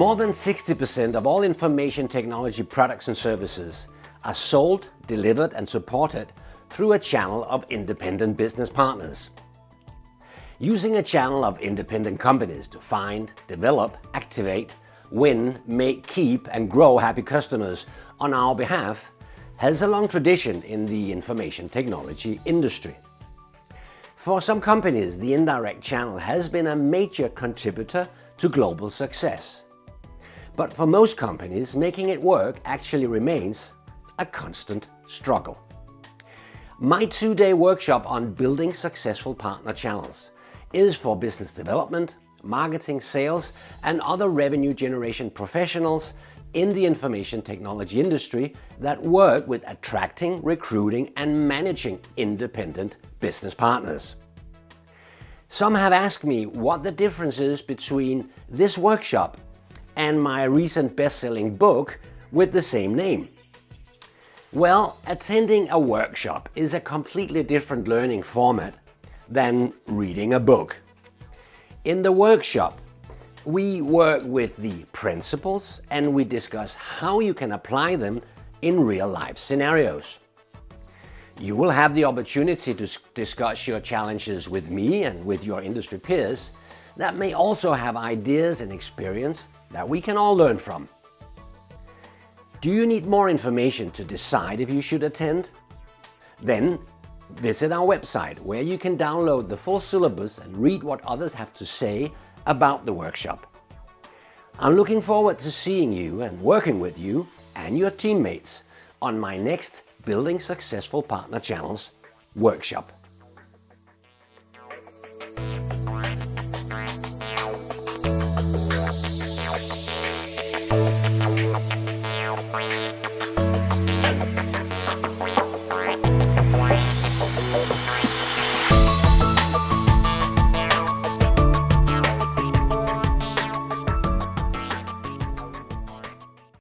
More than 60% of all information technology products and services are sold, delivered and supported through a channel of independent business partners. Using a channel of independent companies to find, develop, activate, win, make, keep and grow happy customers on our behalf has a long tradition in the information technology industry. For some companies, the indirect channel has been a major contributor to global success. But for most companies, making it work actually remains a constant struggle. My 2-day workshop on building successful partner channels is for business development, marketing, sales and other revenue generation professionals in the information technology industry that work with attracting, recruiting and managing independent business partners. Some have asked me what the difference is between this workshop and my recent best-selling book with the same name. Well, attending a workshop is a completely different learning format than reading a book. In the workshop, we work with the principles and we discuss how you can apply them in real-life scenarios. You will have the opportunity to discuss your challenges with me and with your industry peers that may also have ideas and experience that we can all learn from. Do you need more information to decide if you should attend? Then visit our website where you can download the full syllabus and read what others have to say about the workshop. I'm looking forward to seeing you and working with you and your teammates on my next Building Successful Partner Channels workshop.